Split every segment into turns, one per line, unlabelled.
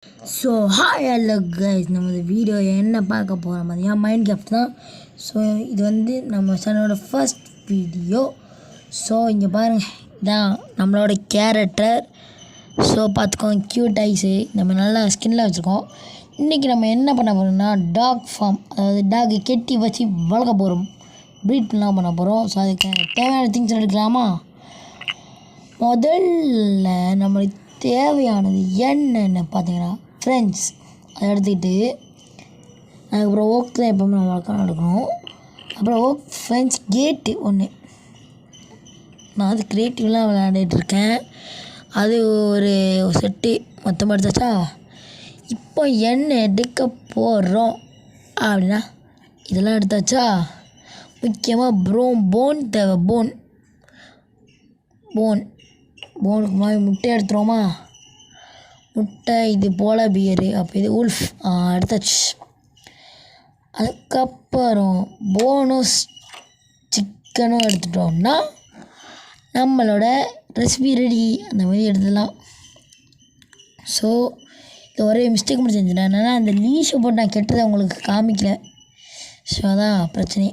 So hi hello guys, நமது video என்ன பார்க்க போகிறோம் பார்த்தீங்கன்னா மைண்ட் கிராஃப்ட் தான். ஸோ இது வந்து நம்ம சேனலோட ஃபர்ஸ்ட் வீடியோ. ஸோ இங்கே பாருங்கள், இதான் நம்மளோட கேரக்டர். ஸோ பார்த்துக்கோங்க, க்யூட் ஐஸு நம்ம நல்லா ஸ்கின்னில் வச்சுருக்கோம். இன்றைக்கி நம்ம என்ன பண்ண போகிறோம்னா டாக் ஃபார்ம், அதாவது டாக் கெட்டி வச்சு வளர்க்க போகிறோம், ப்ரீட் பண்ணலாம் பண்ண போகிறோம். ஸோ அதுக்கு தேவையான திங்ஸ் எடுக்கலாமா? முதல்ல நம்மளுக்கு தேவையானது என்னென்னு பார்த்தீங்கன்னா ஃப்ரெண்ட்ஸ், அதை எடுத்துக்கிட்டு அதுக்கப்புறம் ஓக் தான் எப்போவுமே நம்ம வளர்க்க எடுக்கணும். அப்புறம் ஓக் ஃப்ரெண்ட்ஸ் கேட்டு ஒன்று, நான் அது க்ரியேட்டிவ்லாம் விளையாடிட்டுருக்கேன். அது ஒரு செட்டு மொத்தமாக எடுத்தாச்சா. இப்போ என்ன எடுக்க போகிறோம் அப்படின்னா இதெல்லாம் எடுத்தாச்சா. முக்கியமாக போன் தேவை. போனுக்கு மாதிரி முட்டை எடுத்துருவோமா? முட்டை இது போல் பியரு, அப்போ இது உல்ஃப் எடுத்தாச்சு. அதுக்கப்புறம் போனஸ் சிக்கனும் எடுத்துட்டோம்னா நம்மளோட ரெசிபி ரெடி. அந்த மாதிரி எடுத்துடலாம். ஸோ இது ஒரே மிஸ்டேக் மட்டும் செஞ்சுட்டேன். என்னென்னா அந்த லீஷை போட்டு நான் கெட்டதை உங்களுக்கு காமிக்கல. ஸோ அதான் பிரச்சனை.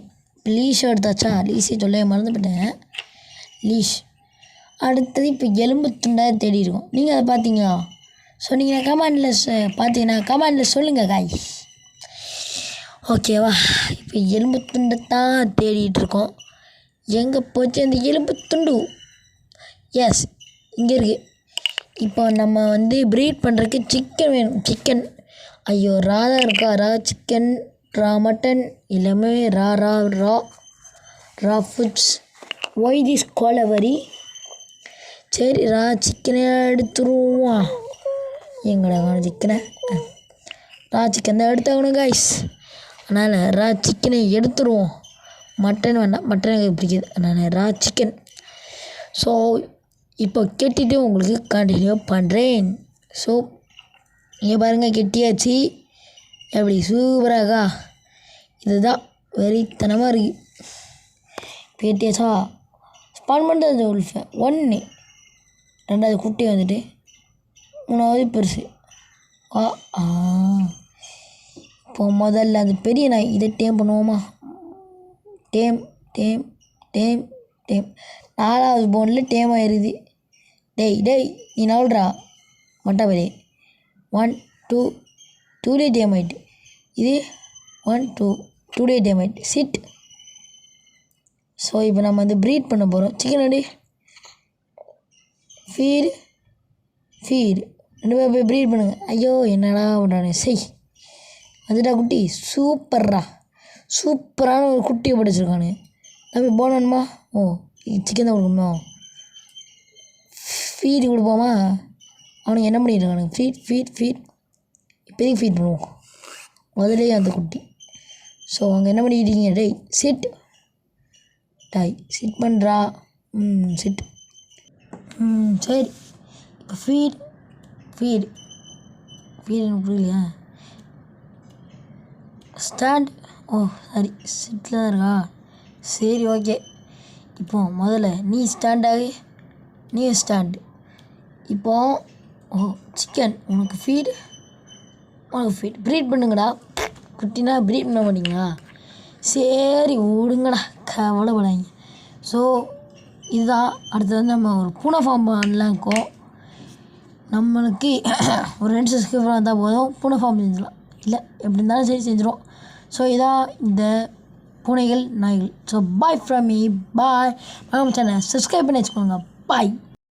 லீஷை எடுத்தாச்சா, லீஸை சொல்ல மறந்து போயிட்டேன். லீஷ் அடுத்தது இப்போ எலும்பு துண்டாக தேடி இருக்கோம். நீங்கள் அதை பார்த்தீங்களா? சொன்னீங்கன்னா கமெண்டில் சொல்லுங்கள் காய். ஓகேவா? இப்போ எலும்பு துண்டை தான் தேடிட்டுருக்கோம். எங்கே போச்சு அந்த எலும்பு துண்டு? எஸ், இங்கே இருக்குது. இப்போ நம்ம வந்து ப்ரீட் பண்ணுறதுக்கு சிக்கன் வேணும். சிக்கன் ஐயோ ரா தான் இருக்கா? ரா சிக்கன், ரா மட்டன், எல்லாமே ரா ஃபுட்ஸ். ஒய் திஸ் கோலவரி? சரி, ரா சிக்கனை எடுத்துருவோம். எங்கடா சிக்கனை? ரா சிக்கன் தான் எடுத்தாகணும் காய்ஸ். அதனால் ரா சிக்கனை எடுத்துருவோம். மட்டன் வேண்டாம், மட்டன் எனக்கு பிடிக்குது. அதனால் ரா சிக்கன். ஸோ இப்போ கெட்டிட்டு உங்களுக்கு கண்டினியூ பண்ணுறேன். ஸோ இங்கே பாருங்கள், கெட்டியாச்சு. எப்படி சூப்பராகா? இதுதான் வெறித்தனமாக இருக்குது. கெட்டியாச்சா? ஸ்பான் பண்ணுறது உல்ஃபை 1, 2வது குட்டி வந்துட்டு 3வது பெருசு. இப்போ முதல்ல அது பெரிய நாய், இதை டேம் பண்ணுவோமா? டேம் 4வது போனில் டேம் ஆயிடுது. டேய் நீ நவுல்றா மட்டாபடி. 1 2 2 டேம் ஆயிட்டு. இது 1 2 2 டேம் ஆயிட்டு. சிட். ஸோ இப்போ நம்ம வந்து ப்ரீட் பண்ண போகிறோம். சிக்கன் அடி ஃபீடு 2 பேர் போய் ப்ரீட் பண்ணுங்க. ஐயோ என்னடா பண்ணுறானே செய். அதுடா குட்டி, சூப்பரான ஒரு குட்டியை படிச்சிருக்கானு. நம்ம போனோம்மா. ஓ சிக்கன் தான் கொடுக்கணுமா? ஃபீடு கொடுப்போமா? அவனுக்கு என்ன பண்ணிட்டு இருக்கானுங்க? ஃபீட் இப்போதைக்கு ஃபீட் பண்ணுவோம். முதலே அந்த குட்டி. ஸோ அவங்க என்ன பண்ணிக்கிட்டீங்க? டேய் சிட் பண்ணுறா. சிட். சரி, இப்போ ஃபீட் எனக்கு புரியலையா? ஸ்டாண்ட். ஓ சரி, சிட்டில் தான் இருக்கா? சரி ஓகே. இப்போ முதல்ல நீ ஸ்டாண்டு. இப்போ சிக்கன் உனக்கு ஃபீட் ப்ரீட் பண்ணுங்கடா. குட்டினா ப்ரீட் பண்ண மாட்டீங்களா? சரி விடுங்கடா, கவலைப்படாங்க. ஸோ இதுதான். அடுத்தது வந்து நம்ம ஒரு பூனை ஃபார்ம் பண்ணலாம். இருக்கோம் நம்மளுக்கு ஒரு 2 சப்ஸ்கிரைபர் வந்தால் போதும், பூனை ஃபார்ம் செஞ்சிடலாம். இல்லை எப்படி இருந்தாலும் சரி செஞ்சிடும். ஸோ இதான் இந்த பூனைகள் நாய்கள். ஸோ பாய் ஃப்ரம் மீ, பாய். நம்ம சேனலை சப்ஸ்கிரைப் பண்ணி வச்சுக்கோங்க. பாய்.